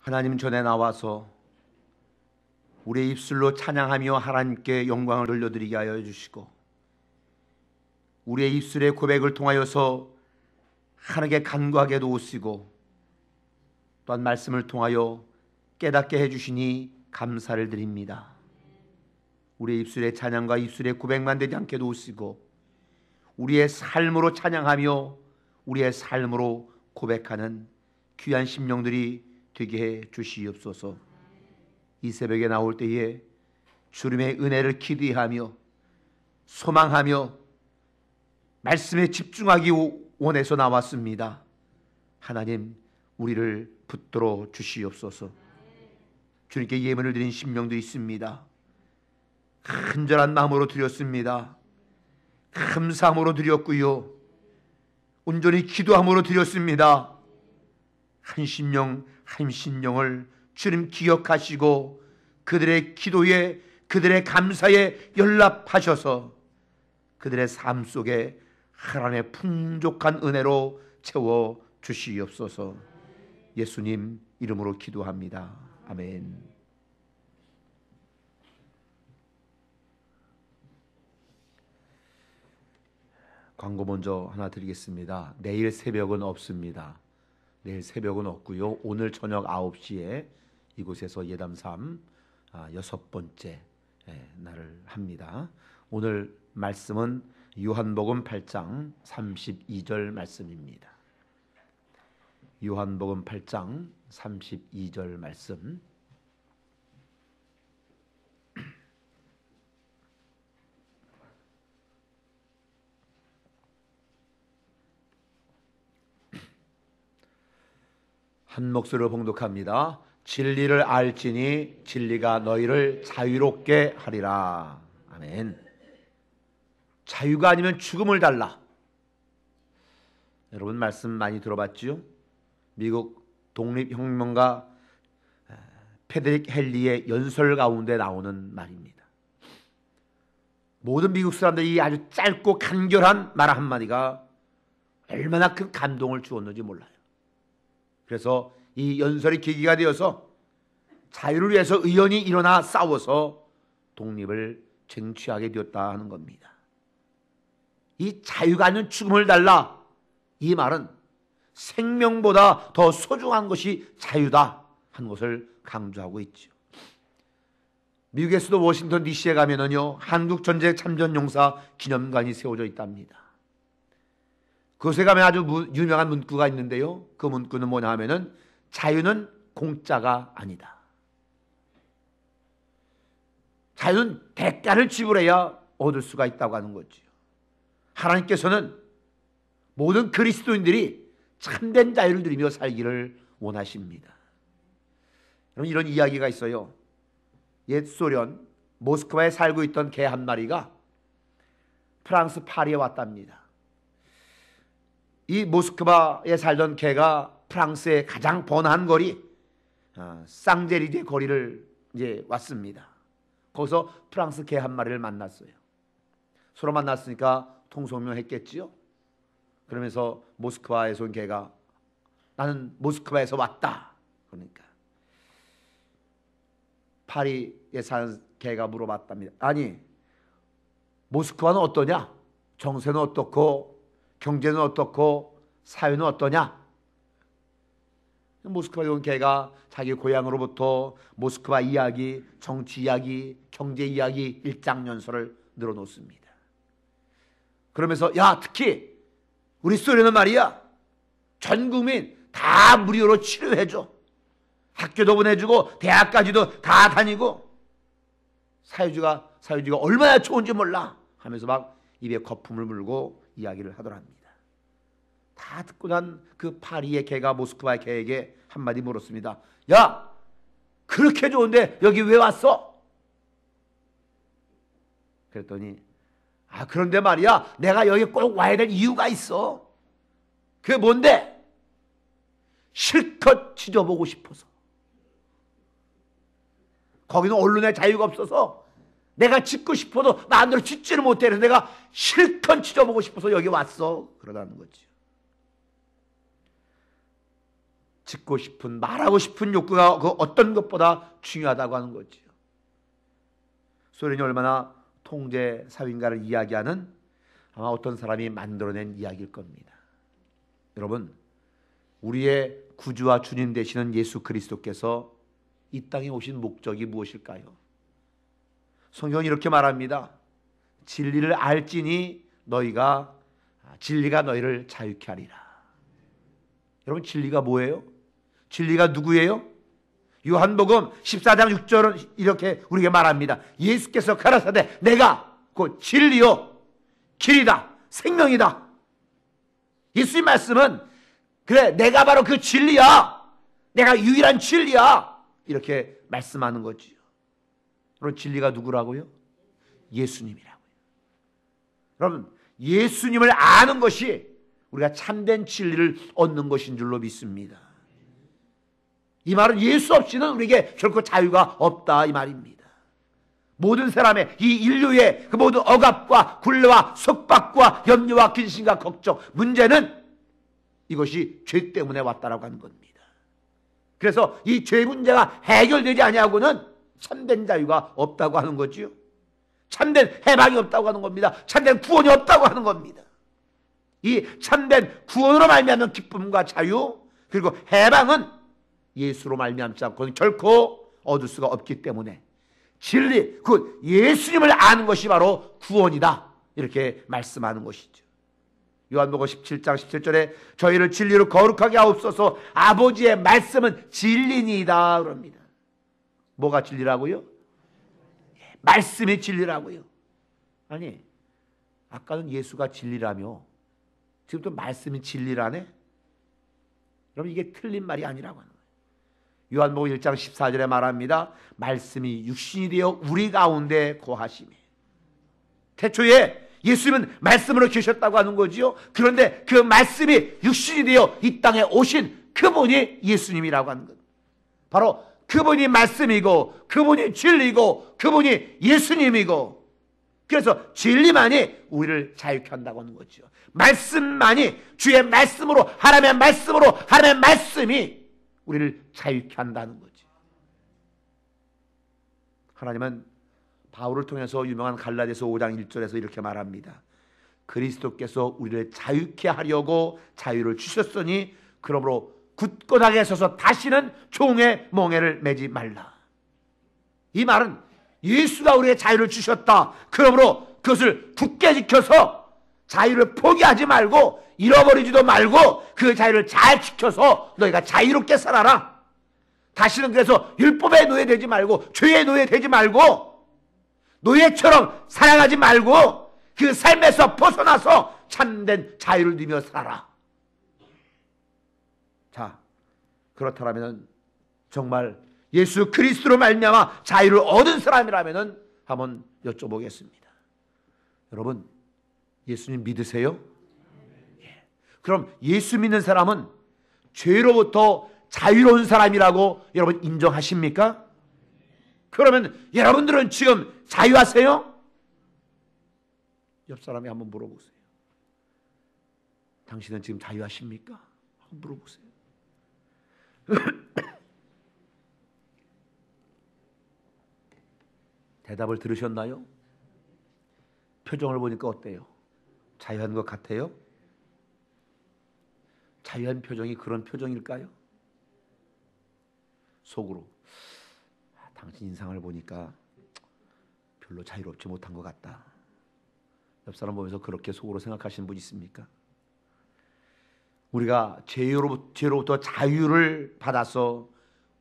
하나님 전에 나와서 우리의 입술로 찬양하며 하나님께 영광을 돌려드리게 하여 주시고, 우리의 입술의 고백을 통하여서 하나님께 간구하게 도우시고, 또한 말씀을 통하여 깨닫게 해주시니 감사를 드립니다. 우리의 입술의 찬양과 입술의 고백만 되지 않게 도우시고, 우리의 삶으로 찬양하며 우리의 삶으로 고백하는 귀한 심령들이 되게 해 주시옵소서. 이 새벽에 나올 때에 주님의 은혜를 기대하며 소망하며 말씀에 집중하기 원해서 나왔습니다. 하나님, 우리를 붙들어 주시옵소서. 주님께 예물을 드린 심령도 있습니다. 간절한 마음으로 드렸습니다. 감사함으로 드렸고요, 온전히 기도함으로 드렸습니다. 한 심령 한 심령을 주님 기억하시고 그들의 기도에, 그들의 감사에 연락하셔서 그들의 삶 속에 하나님의 풍족한 은혜로 채워 주시옵소서. 예수님 이름으로 기도합니다. 아멘. 광고 먼저 하나 드리겠습니다. 내일 새벽은 없습니다. 내일 새벽은 없고요, 오늘 저녁 9시에 이곳에서 예담3 6번째 날을 합니다. 오늘 말씀은 요한복음 8장 32절 말씀입니다. 요한복음 8장 32절 말씀. 한 목소리로 봉독합니다. 진리를 알지니 진리가 너희를 자유롭게 하리라. 아멘. 자유가 아니면 죽음을 달라. 여러분 말씀 많이 들어봤죠? 미국 독립혁명가 페데릭 헨리의 연설 가운데 나오는 말입니다. 모든 미국 사람들이 아주 짧고 간결한 말 한마디가 얼마나 큰 감동을 주었는지 몰라요. 그래서 이 연설이 계기가 되어서 자유를 위해서 의원이 일어나 싸워서 독립을 쟁취하게 되었다 하는 겁니다. 이 자유가 아니면 죽음을 달라, 이 말은 생명보다 더 소중한 것이 자유다 하는 것을 강조하고 있죠. 미국의 수도 워싱턴 DC에 가면은요, 한국전쟁 참전용사 기념관이 세워져 있답니다. 그곳에 가면 아주 유명한 문구가 있는데요, 그 문구는 뭐냐 하면은 자유는 공짜가 아니다. 자유는 대가를 지불해야 얻을 수가 있다고 하는 거죠. 하나님께서는 모든 그리스도인들이 참된 자유를 누리며 살기를 원하십니다. 여러분, 이런 이야기가 있어요. 옛 소련 모스크바에 살고 있던 개 한 마리가 프랑스 파리에 왔답니다. 이 모스크바에 살던 개가 프랑스의 가장 번화한 거리 쌍제리제 거리를 이제 왔습니다. 거기서 프랑스 개 한 마리를 만났어요. 서로 만났으니까 통성명했겠지요. 그러면서 모스크바에서 온 개가 나는 모스크바에서 왔다. 그러니까 파리에 사는 개가 물어봤답니다. 아니, 모스크바는 어떠냐? 정세는 어떻고 경제는 어떻고 사회는 어떠냐? 모스크바에 온 개가 자기 고향으로부터 모스크바 이야기, 정치 이야기, 경제 이야기 일장연설을 늘어놓습니다. 그러면서 야, 특히 우리 소련은 말이야, 전 국민 다 무료로 치료해줘. 학교도 보내주고 대학까지도 다 다니고 사회주의가 얼마나 좋은지 몰라 하면서 막 입에 거품을 물고 이야기를 하더랍니다. 다 듣고 난 그 파리의 개가 모스크바의 개에게 한마디 물었습니다. 야, 그렇게 좋은데 여기 왜 왔어? 그랬더니 그런데 말이야, 내가 여기 꼭 와야 될 이유가 있어. 그게 뭔데? 실컷 지져보고 싶어서. 거기는 언론의 자유가 없어서 내가 짓고 싶어도 마음대로 짓지를 못해. 그래서 내가 실컷 지져보고 싶어서 여기 왔어. 그러다는 거지. 짓고 싶은, 말하고 싶은 욕구가 그 어떤 것보다 중요하다고 하는 거지요. 소련이 얼마나 통제 사회인가를 이야기하는 아마 어떤 사람이 만들어낸 이야기일 겁니다. 여러분, 우리의 구주와 주님 되시는 예수 그리스도께서 이 땅에 오신 목적이 무엇일까요? 성경은 이렇게 말합니다. 진리를 알지니 진리가 너희를 자유케 하리라. 여러분, 진리가 뭐예요? 진리가 누구예요? 요한복음 14장 6절은 이렇게 우리에게 말합니다. 예수께서 가라사대 내가 곧 진리요 길이다 생명이다. 예수의 말씀은 그래 내가 바로 그 진리야, 내가 유일한 진리야, 이렇게 말씀하는 거지요. 그럼 진리가 누구라고요? 예수님이라고요. 여러분, 예수님을 아는 것이 우리가 참된 진리를 얻는 것인 줄로 믿습니다. 이 말은 예수 없이는 우리에게 결코 자유가 없다 이 말입니다. 모든 사람의 이 인류의 그 모든 억압과 굴레와 속박과 염려와 근심과 걱정, 문제는 이것이 죄 때문에 왔다라고 하는 겁니다. 그래서 이 죄 문제가 해결되지 아니하고는 참된 자유가 없다고 하는 거지요. 참된 해방이 없다고 하는 겁니다. 참된 구원이 없다고 하는 겁니다. 이 참된 구원으로 말미암는 기쁨과 자유 그리고 해방은 예수로 말미암지 않고는 결코 얻을 수가 없기 때문에 진리, 그 예수님을 아는 것이 바로 구원이다 이렇게 말씀하는 것이죠. 요한복음 17장 17절에 저희를 진리로 거룩하게 하옵소서 아버지의 말씀은 진리니이다 그럽니다. 뭐가 진리라고요? 말씀이 진리라고요. 아니, 아까는 예수가 진리라며 지금도 말씀이 진리라네? 여러분, 이게 틀린 말이 아니라고 하는 거예요. 요한복음 1장 14절에 말합니다. 말씀이 육신이 되어 우리 가운데 거하시며. 태초에 예수님은 말씀으로 계셨다고 하는 거지요. 그런데 그 말씀이 육신이 되어 이 땅에 오신 그분이 예수님이라고 하는 것. 바로 그분이 말씀이고 그분이 진리고 그분이 예수님이고, 그래서 진리만이 우리를 자유케 한다고 하는 거죠. 말씀만이, 주의 말씀으로, 하나님의 말씀으로, 하나님의 말씀이 우리를 자유케 한다는 거죠. 하나님은 바울을 통해서 유명한 갈라디아서 5장 1절에서 이렇게 말합니다. 그리스도께서 우리를 자유케 하려고 자유를 주셨으니 그러므로 굳건하게 서서 다시는 종의 멍에를 매지 말라. 이 말은 예수가 우리의 자유를 주셨다. 그러므로 그것을 굳게 지켜서 자유를 포기하지 말고 잃어버리지도 말고 그 자유를 잘 지켜서 너희가 자유롭게 살아라. 다시는 그래서 율법의 노예되지 말고 죄의 노예되지 말고 노예처럼 살아가지 말고 그 삶에서 벗어나서 참된 자유를 누리며 살아라. 자, 그렇다면 정말 예수 그리스도로 말미암아 자유를 얻은 사람이라면 한번 여쭤보겠습니다. 여러분, 예수님 믿으세요? 예. 그럼 예수 믿는 사람은 죄로부터 자유로운 사람이라고 여러분 인정하십니까? 그러면 여러분들은 지금 자유하세요? 옆 사람이 한번 물어보세요. 당신은 지금 자유하십니까? 한번 물어보세요. 대답을 들으셨나요? 표정을 보니까 어때요? 자유한 것 같아요? 자유한 표정이 그런 표정일까요? 속으로 당신 인상을 보니까 별로 자유롭지 못한 것 같다. 옆 사람 보면서 그렇게 속으로 생각하시는 분 있습니까? 우리가 죄로부터 자유를 받아서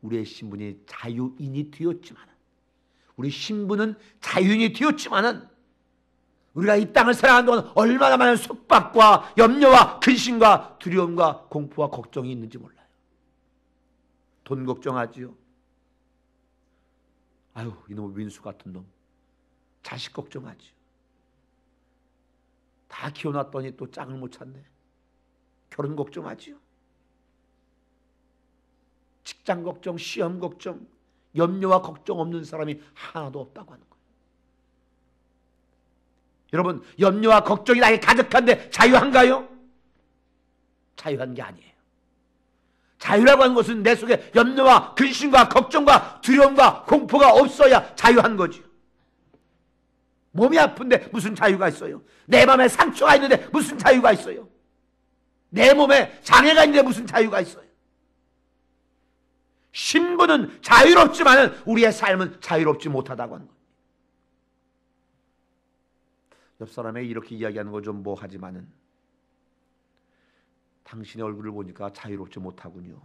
우리의 신분이 자유인이 되었지만, 우리 신분은 자유인이 되었지만은 우리가 이 땅을 살아가는 동안 얼마나 많은 속박과 염려와 근심과 두려움과 공포와 걱정이 있는지 몰라요. 돈 걱정하지요. 아유, 이놈의 민수 같은 놈. 자식 걱정하지요. 다 키워놨더니 또 짝을 못 찾네. 결혼 걱정하지요. 직장 걱정, 시험 걱정, 염려와 걱정 없는 사람이 하나도 없다고 하는 거예요. 여러분, 염려와 걱정이 나에게 가득한데 자유한가요? 자유한 게 아니에요. 자유라고 하는 것은 내 속에 염려와 근심과 걱정과 두려움과 공포가 없어야 자유한 거죠. 몸이 아픈데 무슨 자유가 있어요? 내 마음에 상처가 있는데 무슨 자유가 있어요? 내 몸에 장애가 있는데 무슨 자유가 있어요? 신분은 자유롭지만 우리의 삶은 자유롭지 못하다고 하는 겁니다. 옆 사람에게 이렇게 이야기하는 거 좀 뭐하지만은 당신의 얼굴을 보니까 자유롭지 못하군요.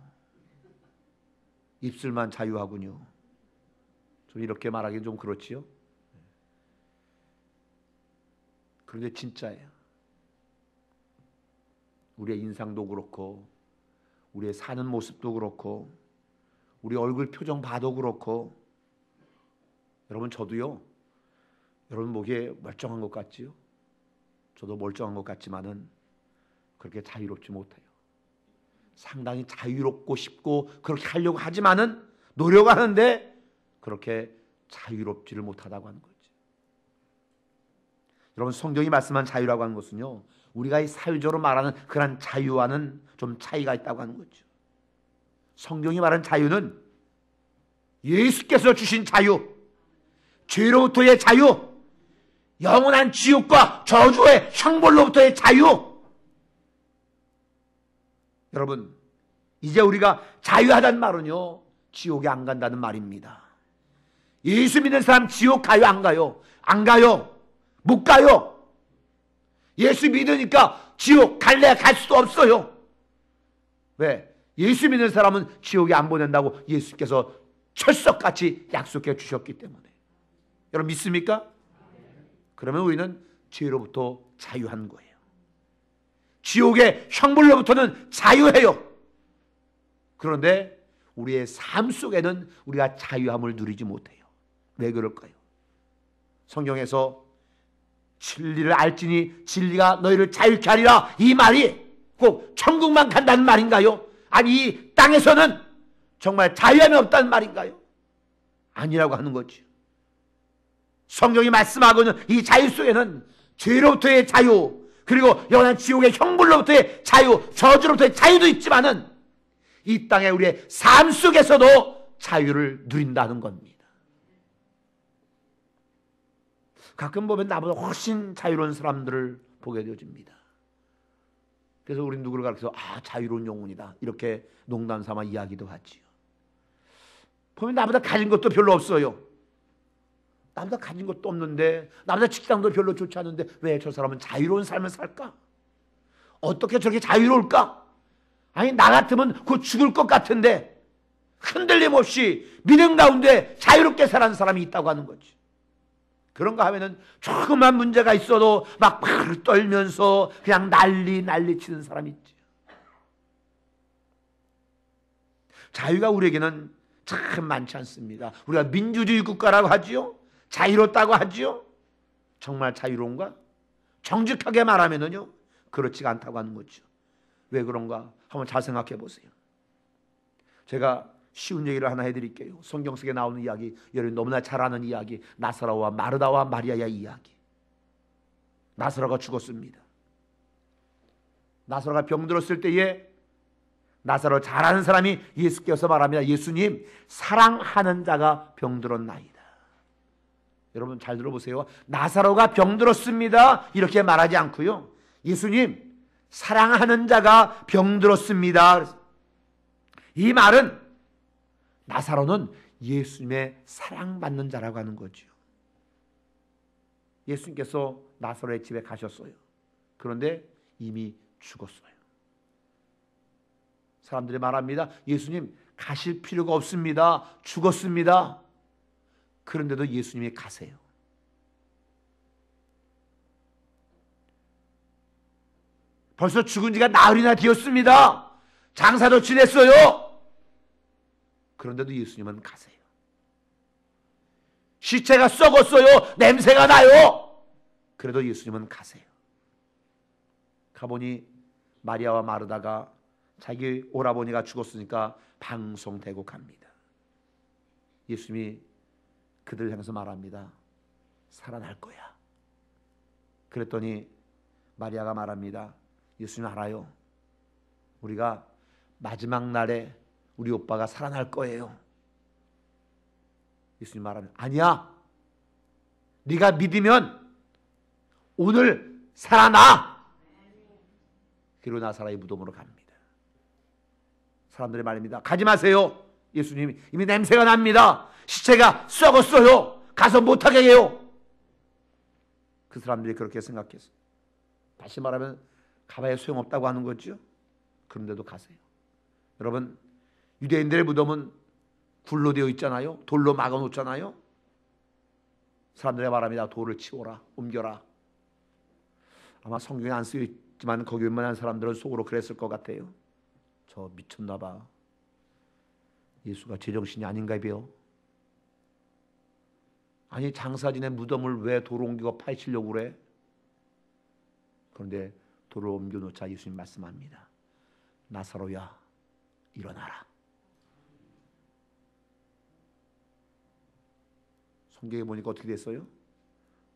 입술만 자유하군요. 좀 이렇게 말하기는 좀 그렇지요. 그런데 진짜예요. 우리의 인상도 그렇고 우리의 사는 모습도 그렇고 우리 얼굴 표정 봐도 그렇고 여러분 저도요. 여러분 보기에 멀쩡한 것 같지요? 저도 멀쩡한 것 같지만은 그렇게 자유롭지 못해요. 상당히 자유롭고 싶고 그렇게 하려고 하지만은 노력하는데 그렇게 자유롭지를 못하다고 하는 거죠. 여러분 성경이 말씀한 자유라고 하는 것은요. 우리가 이 사회적으로 말하는 그런 자유와는 좀 차이가 있다고 하는 거죠. 성경이 말하는 자유는 예수께서 주신 자유, 죄로부터의 자유, 영원한 지옥과 저주의 형벌로부터의 자유. 여러분 이제 우리가 자유하다는 말은요 지옥에 안 간다는 말입니다. 예수 믿는 사람 지옥 가요 안 가요? 안 가요. 못 가요. 예수 믿으니까 지옥 갈래 갈 수도 없어요. 왜? 예수 믿는 사람은 지옥에 안 보낸다고 예수께서 철석같이 약속해 주셨기 때문에. 여러분 믿습니까? 그러면 우리는 죄로부터 자유한 거예요. 지옥의 형벌로부터는 자유해요. 그런데 우리의 삶 속에는 우리가 자유함을 누리지 못해요. 왜 그럴까요? 성경에서 진리를 알지니 진리가 너희를 자유케 하리라 이 말이 꼭 천국만 간다는 말인가요? 아니 이 땅에서는 정말 자유함이 없다는 말인가요? 아니라고 하는 거죠. 성경이 말씀하고 있는 이 자유 속에는 죄로부터의 자유 그리고 영원한 지옥의 형벌로부터의 자유 저주로부터의 자유도 있지만은 이 땅의 우리의 삶 속에서도 자유를 누린다는 겁니다. 가끔 보면 나보다 훨씬 자유로운 사람들을 보게 되어집니다. 그래서 우리 누구를 가르쳐서 자유로운 영혼이다 이렇게 농담 삼아 이야기도 하지요. 보면 나보다 가진 것도 별로 없어요. 나보다 가진 것도 없는데 나보다 직장도 별로 좋지 않은데 왜 저 사람은 자유로운 삶을 살까? 어떻게 저렇게 자유로울까? 아니 나 같으면 곧 죽을 것 같은데 흔들림 없이 믿음 가운데 자유롭게 사는 사람이 있다고 하는 거지. 그런가 하면은 조그만 문제가 있어도 막 떨면서 그냥 난리 치는 사람이 있지. 자유가 우리에게는 참 많지 않습니다. 우리가 민주주의 국가라고 하지요. 자유롭다고 하지요. 정말 자유로운가? 정직하게 말하면은요 그렇지가 않다고 하는 거죠. 왜 그런가? 한번 잘 생각해 보세요. 제가 쉬운 얘기를 하나 해드릴게요. 성경 속에 나오는 이야기, 여러분 너무나 잘 아는 이야기, 나사로와 마르다와 마리아의 이야기. 나사로가 죽었습니다. 나사로가 병들었을 때에 나사로 잘 아는 사람이 예수께서 말합니다. 예수님, 사랑하는 자가 병들었나이다. 여러분 잘 들어보세요. 나사로가 병들었습니다 이렇게 말하지 않고요. 예수님, 사랑하는 자가 병들었습니다. 이 말은 나사로는 예수님의 사랑받는 자라고 하는 거죠. 예수님께서 나사로의 집에 가셨어요. 그런데 이미 죽었어요. 사람들이 말합니다. 예수님 가실 필요가 없습니다. 죽었습니다. 그런데도 예수님이 가세요. 벌써 죽은 지가 나흘이나 되었습니다. 장사도 지냈어요. 그런데도 예수님은 가세요. 시체가 썩었어요. 냄새가 나요. 그래도 예수님은 가세요. 가보니 마리아와 마르다가 자기 오라버니가 죽었으니까 방송되고 갑니다. 예수님이 그들 향해서 말합니다. 살아날 거야. 그랬더니 마리아가 말합니다. 예수님 알아요. 우리가 마지막 날에 우리 오빠가 살아날 거예요. 예수님 말하면 아니야. 네가 믿으면 오늘 살아나. 그리고 나사로의 무덤으로 갑니다. 사람들이 말입니다. 가지 마세요. 예수님이 이미 냄새가 납니다. 시체가 썩었어요. 가서 못하게 해요. 그 사람들이 그렇게 생각했어요. 다시 말하면 가봐야 소용없다고 하는 거죠. 그런데도 가세요. 여러분, 유대인들의 무덤은 굴로 되어 있잖아요. 돌로 막아 놓잖아요. 사람들이 말합니다. 돌을 치워라, 옮겨라. 아마 성경에 안 쓰여 있지만 거기 웬만한 사람들은 속으로 그랬을 것 같아요. 저 미쳤나 봐. 예수가 제정신이 아닌가 봐요. 아니, 장사진의 무덤을 왜 돌을 옮기고 파헤치려고 그래? 그런데 돌을 옮겨놓자 예수님 말씀합니다. 나사로야, 일어나라. 성경에 보니까 어떻게 됐어요?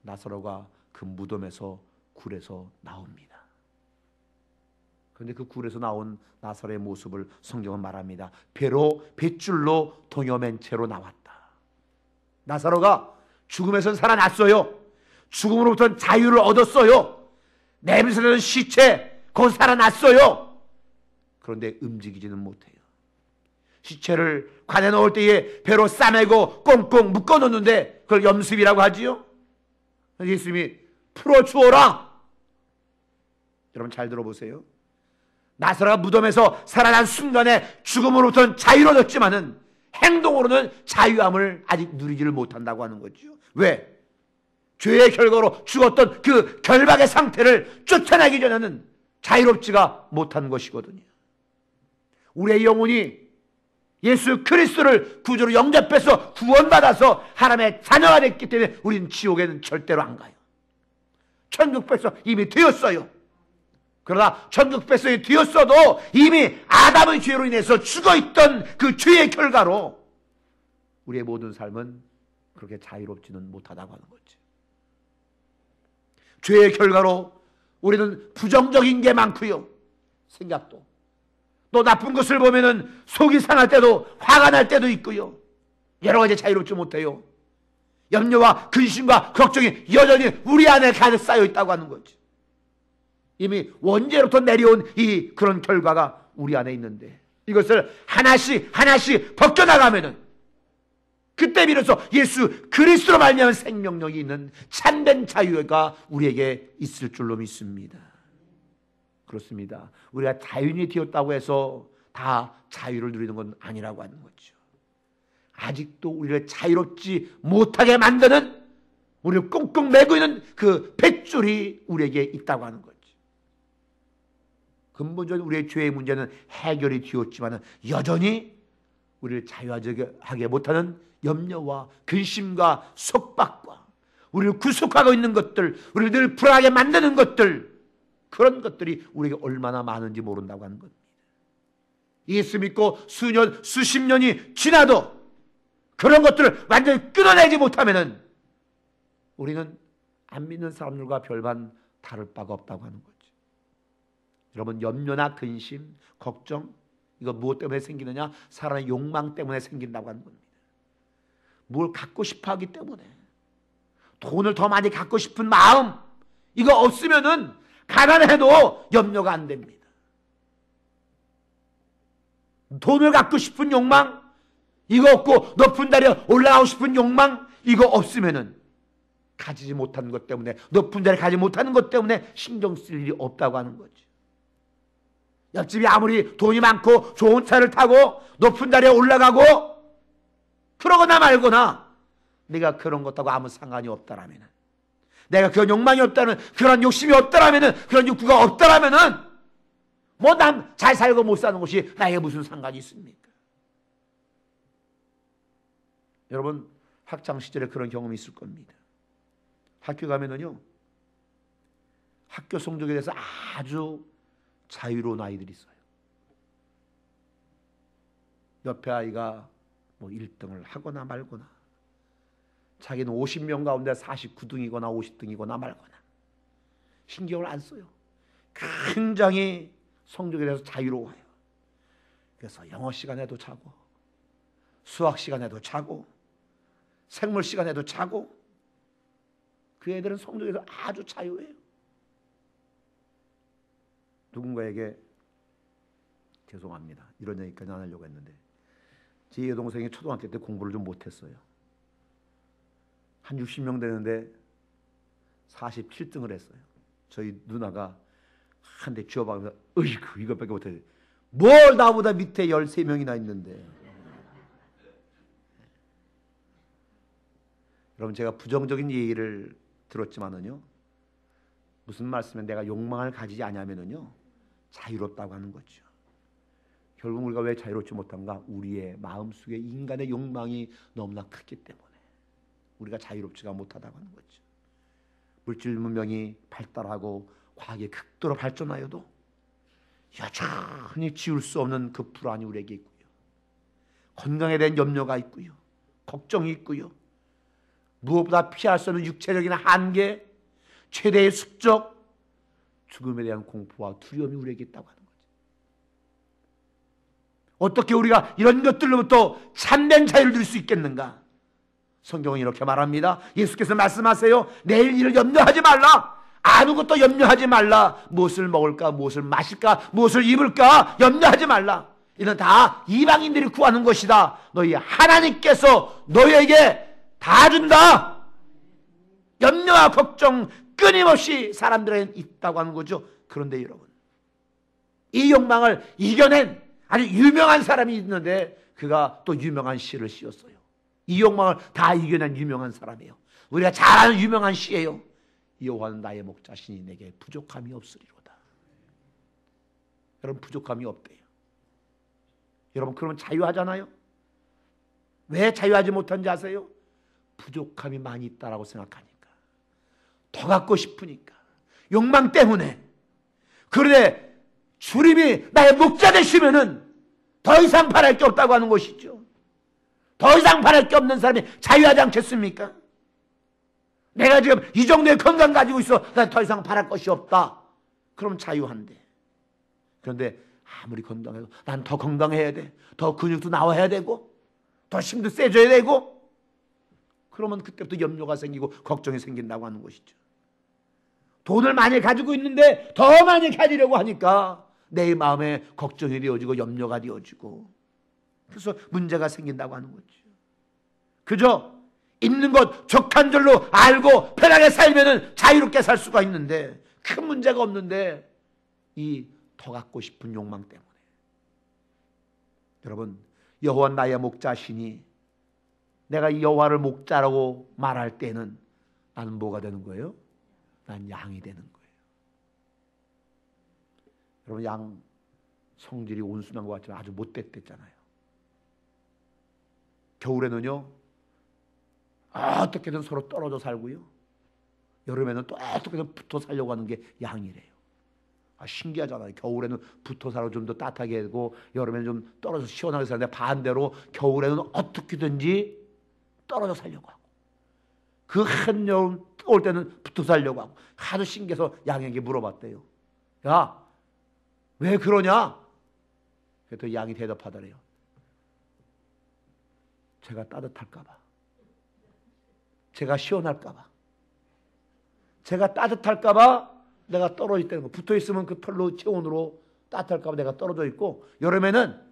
나사로가 그 무덤에서 굴에서 나옵니다. 그런데 그 굴에서 나온 나사로의 모습을 성경은 말합니다. 배로 뱃줄로 동여맨 채로 나왔다. 나사로가 죽음에서 살아났어요. 죽음으로부터 자유를 얻었어요. 냄새나는 시체 거기서 살아났어요. 그런데 움직이지는 못해요. 시체를 관에 넣을 때에 배로 싸매고 꽁꽁 묶어놓는데 그걸 염습이라고 하지요. 예수님이 풀어주어라. 여러분 잘 들어보세요. 나사로가 무덤에서 살아난 순간에 죽음으로부터는 자유를 얻었지만은 행동으로는 자유함을 아직 누리지를 못한다고 하는 거죠. 왜? 죄의 결과로 죽었던 그 결박의 상태를 쫓아내기 전에는 자유롭지가 못한 것이거든요. 우리의 영혼이 예수 그리스도를 구주로 영접해서 구원받아서 하나님의 자녀가 됐기 때문에 우리는 지옥에는 절대로 안 가요. 천국 백성 이미 되었어요. 그러나 천국 백성이 되었어도 이미 아담의 죄로 인해서 죽어있던 그 죄의 결과로 우리의 모든 삶은 그렇게 자유롭지는 못하다고 하는 거지. 죄의 결과로 우리는 부정적인 게 많고요. 생각도. 또 나쁜 것을 보면은 속이 상할 때도 화가 날 때도 있고요. 여러 가지 자유롭지 못해요. 염려와 근심과 걱정이 여전히 우리 안에 가득 쌓여 있다고 하는 거지. 이미 원죄로부터 내려온 이 그런 결과가 우리 안에 있는데 이것을 하나씩 하나씩 벗겨나가면은 그때 비로소 예수 그리스도로 말미암은 생명력이 있는 참된 자유가 우리에게 있을 줄로 믿습니다. 그렇습니다. 우리가 자유인이 되었다고 해서 다 자유를 누리는 건 아니라고 하는 거죠. 아직도 우리를 자유롭지 못하게 만드는, 우리를 꽁꽁 매고 있는 그 뱃줄이 우리에게 있다고 하는 거죠. 근본적인 우리의 죄의 문제는 해결이 되었지만 여전히 우리를 자유하게 못하는 염려와 근심과 속박과 우리를 구속하고 있는 것들, 우리를 늘 불안하게 만드는 것들, 그런 것들이 우리에게 얼마나 많은지 모른다고 하는 겁니다. 예수 믿고 수년, 수십 년이 지나도 그런 것들을 완전히 끊어내지 못하면은 우리는 안 믿는 사람들과 별반 다를 바가 없다고 하는 거죠. 여러분, 염려나 근심, 걱정, 이거 무엇 때문에 생기느냐? 사람의 욕망 때문에 생긴다고 하는 겁니다. 뭘 갖고 싶어 하기 때문에, 돈을 더 많이 갖고 싶은 마음, 이거 없으면은 가난해도 염려가 안 됩니다. 돈을 갖고 싶은 욕망, 이거 없고 높은 자리에 올라가고 싶은 욕망, 이거 없으면은 가지지 못하는 것 때문에, 높은 자리에 가지 못하는 것 때문에 신경 쓸 일이 없다고 하는 거죠. 옆집이 아무리 돈이 많고 좋은 차를 타고 높은 자리에 올라가고 그러거나 말거나 내가 그런 것하고 아무 상관이 없다라면, 내가 그런 욕망이 없다는, 그런 욕심이 없다라면, 그런 욕구가 없다라면 뭐 난 잘 살고 못 사는 것이 나에게 무슨 상관이 있습니까? 여러분, 학창시절에 그런 경험이 있을 겁니다. 학교 가면은요, 학교 성적에 대해서 아주 자유로운 아이들이 있어요. 옆에 아이가 뭐 1등을 하거나 말거나, 자기는 50명 가운데 49등이거나 50등이거나 말거나 신경을 안 써요. 굉장히 성적에 대해서 자유로워요. 그래서 영어 시간에도 자고, 수학 시간에도 자고, 생물 시간에도 자고, 그 애들은 성적에서 아주 자유해요. 누군가에게 죄송합니다, 이런 얘기까지 안 하려고 했는데, 제 여동생이 초등학교 때 공부를 좀 못했어요. 한 60명 되는데 47등을 했어요. 저희 누나가 한 대 쥐어박으면서 으이구 이것밖에 못해. 뭘 나보다 밑에 13명이나 있는데. 여러분, 제가 부정적인 얘기를 들었지만은요, 무슨 말씀에 내가 욕망을 가지지 않으면은요 자유롭다고 하는 거죠. 결국 우리가 왜 자유롭지 못한가? 우리의 마음속에 인간의 욕망이 너무나 크기 때문에 우리가 자유롭지가 못하다고 하는 거죠. 물질 문명이 발달하고 과학이 극도로 발전하여도 여전히 지울 수 없는 그 불안이 우리에게 있고요. 건강에 대한 염려가 있고요. 걱정이 있고요. 무엇보다 피할 수 없는 육체적인 한계, 최대의 숙적, 죽음에 대한 공포와 두려움이 우리에게 있다고 하는 거죠. 어떻게 우리가 이런 것들로부터 참된 자유를 누릴 수 있겠는가? 성경은 이렇게 말합니다. 예수께서 말씀하세요. 내일 일을 염려하지 말라. 아무것도 염려하지 말라. 무엇을 먹을까, 무엇을 마실까, 무엇을 입을까 염려하지 말라. 이는 다 이방인들이 구하는 것이다. 너희 하나님께서 너희에게 다 준다. 염려와 걱정 끊임없이 사람들에게 있다고 하는 거죠. 그런데 여러분, 이 욕망을 이겨낸 아주 유명한 사람이 있는데 그가 또 유명한 시를 씌웠어요. 이 욕망을 다 이겨낸 유명한 사람이에요. 우리가 잘 아는 유명한 시예요. 여호와는 나의 목자시니 내게 부족함이 없으리로다. 여러분, 부족함이 없대요. 여러분, 그러면 자유하잖아요. 왜 자유하지 못한지 아세요? 부족함이 많이 있다라고 생각하니까, 더 갖고 싶으니까, 욕망 때문에. 그런데 주님이 나의 목자 되시면은 더 이상 바랄 게 없다고 하는 것이죠. 더 이상 바랄 게 없는 사람이 자유하지 않겠습니까? 내가 지금 이 정도의 건강 가지고 있어. 난 더 이상 바랄 것이 없다. 그럼 자유한데. 그런데 아무리 건강해도 난 더 건강해야 돼. 더 근육도 나와야 되고, 더 힘도 세져야 되고. 그러면 그때부터 염려가 생기고 걱정이 생긴다고 하는 것이죠. 돈을 많이 가지고 있는데 더 많이 가지려고 하니까 내 마음에 걱정이 되어지고 염려가 되어지고, 그래서 문제가 생긴다고 하는 거죠. 그저 있는 것 적한절로 알고 편하게 살면은 자유롭게 살 수가 있는데, 큰 문제가 없는데 이 더 갖고 싶은 욕망 때문에. 여러분, 여호와 나의 목자시니, 내가 이 여호와를 목자라고 말할 때는 나는 뭐가 되는 거예요? 난 양이 되는 거예요. 여러분, 양 성질이 온순한 것 같지만 아주 못됐댔잖아요. 겨울에는요 어떻게든 서로 떨어져 살고요, 여름에는 또 어떻게든 붙어 살려고 하는 게 양이래요. 신기하잖아요. 겨울에는 붙어 살고 좀 더 따뜻하게 되고, 여름에는 좀 떨어져 시원하게 사는데, 반대로 겨울에는 어떻게든지 떨어져 살려고 하고, 그 한여름 뜨거울 때는 붙어 살려고 하고. 하도 신기해서 양에게 물어봤대요. 야, 왜 그러냐? 그랬더니 양이 대답하더래요. 제가 따뜻할까 봐, 제가 시원할까 봐, 제가 따뜻할까 봐 내가 떨어져 있다는 거. 붙어 있으면 그 털로 체온으로 따뜻할까 봐 내가 떨어져 있고, 여름에는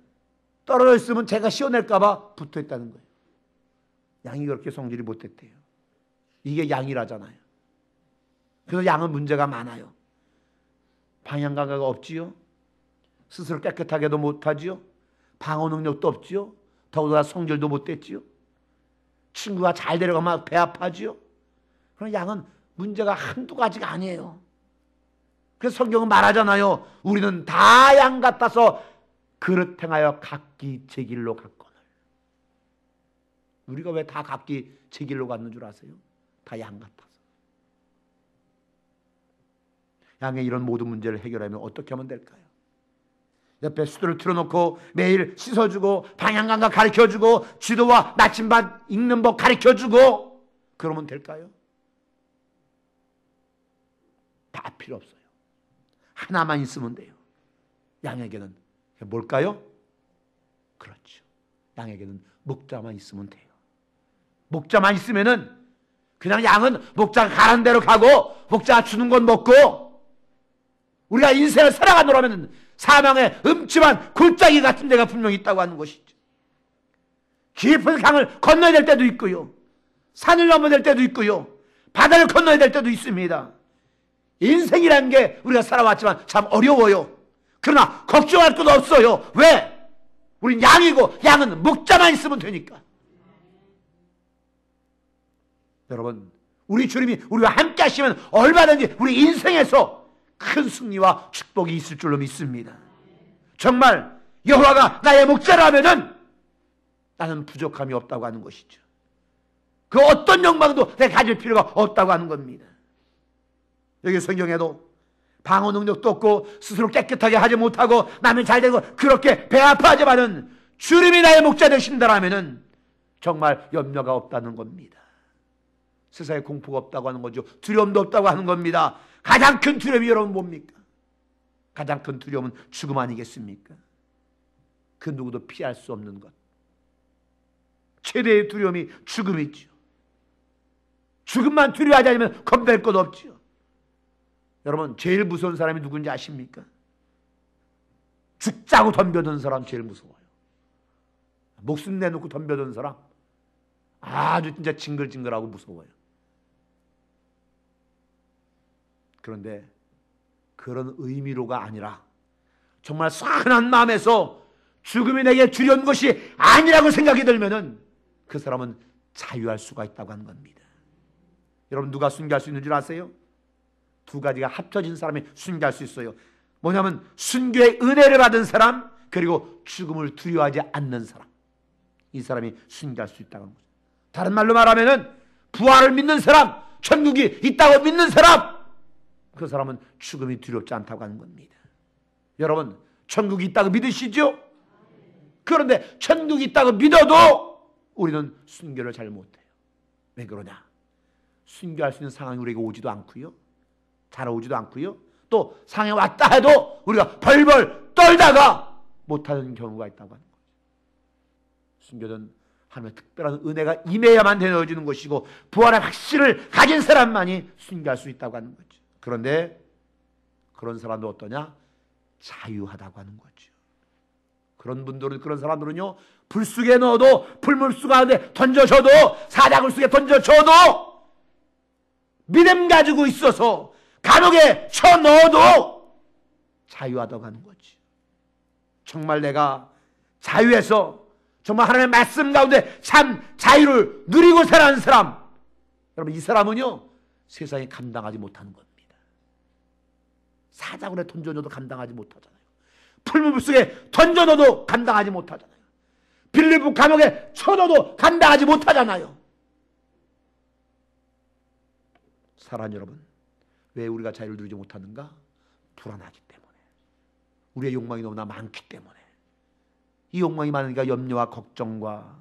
떨어져 있으면 제가 시원할까 봐 붙어 있다는 거예요. 양이 그렇게 성질이 못됐대요. 이게 양이라잖아요. 그래서 양은 문제가 많아요. 방향 감각이 없지요. 스스로 깨끗하게도 못하지요. 방어 능력도 없지요. 더구나 성질도 못됐지요. 친구가 잘 데려가면 배 아파지요. 그럼 양은 문제가 한두 가지가 아니에요. 그래서 성경은 말하잖아요. 우리는 다 양 같아서 그릇 행하여 각기 제 길로 갔거늘. 우리가 왜 다 각기 제 길로 갔는 줄 아세요? 다 양 같아서. 양의 이런 모든 문제를 해결하면 어떻게 하면 될까요? 옆에 수도를 틀어놓고 매일 씻어주고 방향감각 가르쳐주고 지도와 나침반 읽는 법 가르쳐주고 그러면 될까요? 다 필요 없어요. 하나만 있으면 돼요. 양에게는 뭘까요? 그렇죠. 양에게는 목자만 있으면 돼요. 목자만 있으면은 그냥 양은 목자가 가는 대로 가고 목자가 주는 건 먹고, 우리가 인생을 살아가노라면 사망의 음침한 골짜기 같은 데가 분명히 있다고 하는 것이죠. 깊은 강을 건너야 될 때도 있고요, 산을 넘어야 될 때도 있고요, 바다를 건너야 될 때도 있습니다. 인생이라는 게 우리가 살아왔지만 참 어려워요. 그러나 걱정할 것도 없어요. 왜? 우린 양이고 양은 목자만 있으면 되니까. 여러분, 우리 주님이 우리와 함께 하시면 얼마든지 우리 인생에서 큰 승리와 축복이 있을 줄로 믿습니다. 정말 여호와가 나의 목자라면은 나는 부족함이 없다고 하는 것이죠. 그 어떤 영광도 내가 가질 필요가 없다고 하는 겁니다. 여기 성경에도 방어 능력도 없고 스스로 깨끗하게 하지 못하고 남이 잘 되고 그렇게 배 아파하지만은 주님이 나의 목자 되신다라면은 정말 염려가 없다는 겁니다. 세상에 공포가 없다고 하는 거죠. 두려움도 없다고 하는 겁니다. 가장 큰 두려움이 여러분 뭡니까? 가장 큰 두려움은 죽음 아니겠습니까? 그 누구도 피할 수 없는 것. 최대의 두려움이 죽음이죠. 죽음만 두려워하지 않으면 겁낼 것 없죠. 여러분, 제일 무서운 사람이 누군지 아십니까? 죽자고 덤벼든 사람 제일 무서워요. 목숨 내놓고 덤벼든 사람 아주 진짜 징글징글하고 무서워요. 그런데 그런 의미로가 아니라 정말 선한 마음에서 죽음이 내게 주려는 것이 아니라고 생각이 들면은 그 사람은 자유할 수가 있다고 하는 겁니다. 여러분, 누가 순교할 수 있는 줄 아세요? 두 가지가 합쳐진 사람이 순교할 수 있어요. 뭐냐면 순교의 은혜를 받은 사람, 그리고 죽음을 두려워하지 않는 사람. 이 사람이 순교할 수 있다는 거죠. 다른 말로 말하면은 부활을 믿는 사람, 천국이 있다고 믿는 사람, 그 사람은 죽음이 두렵지 않다고 하는 겁니다. 여러분, 천국이 있다고 믿으시죠? 그런데 천국이 있다고 믿어도 우리는 순교를 잘 못해요. 왜 그러냐? 순교할 수 있는 상황이 우리에게 오지도 않고요, 잘 오지도 않고요, 또 상황에 왔다 해도 우리가 벌벌 떨다가 못하는 경우가 있다고 하는 거죠. 순교는 하나님의 특별한 은혜가 임해야만 되어지는 것이고 부활의 확신을 가진 사람만이 순교할 수 있다고 하는 거죠. 그런데 그런 사람도 어떠냐? 자유하다고 하는 거죠. 그런 사람들은요, 불 속에 넣어도, 불물속 가운데 던져줘도, 사자굴 속에 던져줘도, 믿음 가지고 있어서 감옥에 쳐 넣어도 자유하다고 하는 거지. 정말 내가 자유해서 정말 하나님의 말씀 가운데 참 자유를 누리고 살아가는 사람, 여러분, 이 사람은요 세상에 감당하지 못하는 겁니다. 사자굴에 던져줘도 감당하지 못하잖아요. 풀물 속에 던져줘도 감당하지 못하잖아요. 빌립보 감옥에 쳐넣어도 감당하지 못하잖아요. 사랑하는 여러분, 왜 우리가 자유를 누리지 못하는가? 불안하기 때문에, 우리의 욕망이 너무나 많기 때문에. 이 욕망이 많으니까 염려와 걱정과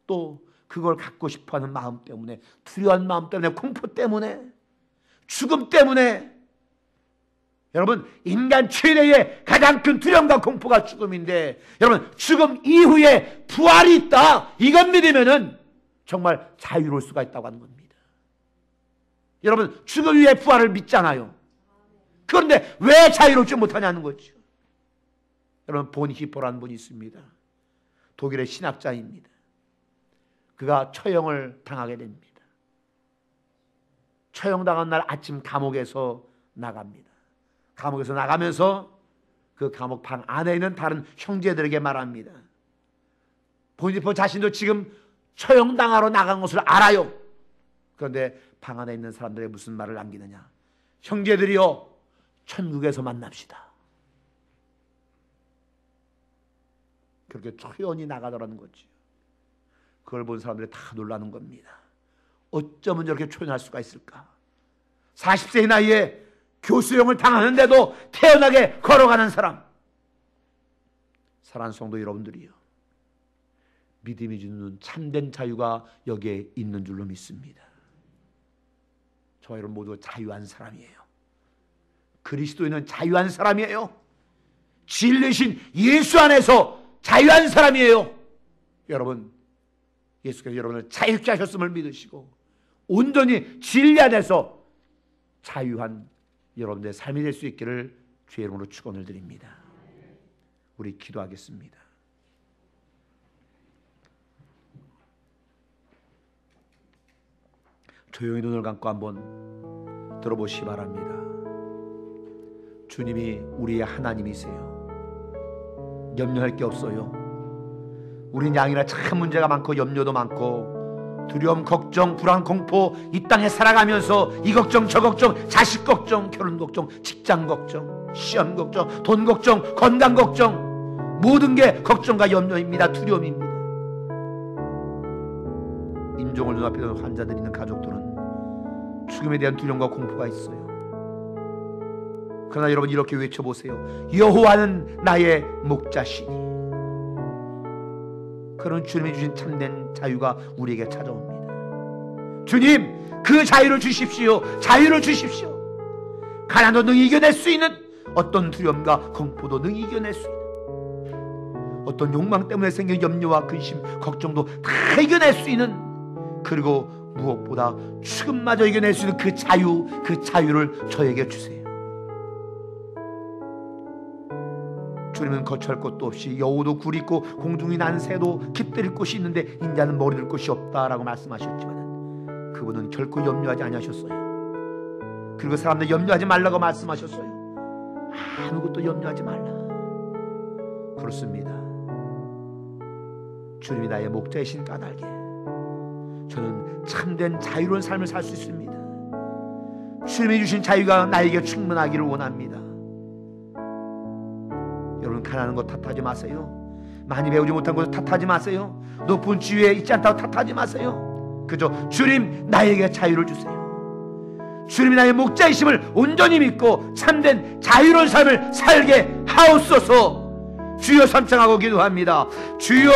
또 그걸 갖고 싶어하는 마음 때문에, 두려운 마음 때문에, 공포 때문에, 죽음 때문에. 여러분, 인간 최대의 가장 큰 두려움과 공포가 죽음인데, 여러분, 죽음 이후에 부활이 있다, 이것 믿으면은 정말 자유로울 수가 있다고 하는 겁니다. 여러분, 죽음 이후에 부활을 믿잖아요. 그런데 왜 자유롭지 못하냐는 거죠. 여러분, 본히포라는 분이 있습니다. 독일의 신학자입니다. 그가 처형을 당하게 됩니다. 처형당한 날 아침 감옥에서 나갑니다. 감옥에서 나가면서 그 감옥 방 안에 있는 다른 형제들에게 말합니다. 본히포 자신도 지금 처형당하러 나간 것을 알아요. 그런데 방 안에 있는 사람들에게 무슨 말을 남기느냐? 형제들이여, 천국에서 만납시다. 그렇게 초연히 나가더라는 거지. 그걸 본 사람들이 다 놀라는 겁니다. 어쩌면 저렇게 초연할 수가 있을까? 40세의 나이에 교수형을 당하는데도 태연하게 걸어가는 사람. 사랑하는 성도 여러분들이요, 믿음이 주는 참된 자유가 여기에 있는 줄로 믿습니다. 저와 여러분 모두 자유한 사람이에요. 그리스도인은 자유한 사람이에요. 진리신 예수 안에서 자유한 사람이에요. 여러분, 예수께서 여러분을 자유케 하셨음을 믿으시고 온전히 진리 안에서 자유한 여러분들의 삶이 될 수 있기를 주의 이름으로 축원을 드립니다. 우리 기도하겠습니다. 조용히 눈을 감고 한번 들어보시기 바랍니다. 주님이 우리의 하나님이세요. 염려할 게 없어요. 우린 양이라 참 문제가 많고 염려도 많고 두려움, 걱정, 불안, 공포, 이 땅에 살아가면서 이 걱정 저 걱정, 자식 걱정, 결혼 걱정, 직장 걱정, 시험 걱정, 돈 걱정, 건강 걱정, 모든 게 걱정과 염려입니다. 두려움입니다. 임종을 눈앞에 두는 환자들이 있는 가족들은 죽음에 대한 두려움과 공포가 있어요. 그러나 여러분 이렇게 외쳐보세요. 여호와는 나의 목자시니. 그런 주님이 주신 참된 자유가 우리에게 찾아옵니다. 주님, 그 자유를 주십시오. 자유를 주십시오. 가난도 능히 이겨낼 수 있는, 어떤 두려움과 공포도 능히 이겨낼 수 있는, 어떤 욕망 때문에 생긴 염려와 근심, 걱정도 다 이겨낼 수 있는, 그리고 무엇보다 죽음마저 이겨낼 수 있는 그 자유, 그 자유를 저에게 주세요. 주님은 거처할 곳도 없이 여우도 굴 있고 공중이 난 새도 깃들일 곳이 있는데 인자는 머리 둘 곳이 없다라고 말씀하셨지만 그분은 결코 염려하지 않으셨어요. 그리고 사람들 염려하지 말라고 말씀하셨어요. 아무것도 염려하지 말라. 그렇습니다. 주님이 나의 목자이신 까닭에 저는 참된 자유로운 삶을 살 수 있습니다. 주님이 주신 자유가 나에게 충분하기를 원합니다. 여러분, 가난한 것 탓하지 마세요. 많이 배우지 못한 것을 탓하지 마세요. 높은 지위에 있지 않다고 탓하지 마세요. 그저 주님, 나에게 자유를 주세요. 주님이 나의 목자이심을 온전히 믿고 참된 자유로운 삶을 살게 하옵소서. 주여 삼창하고 기도합니다. 주여.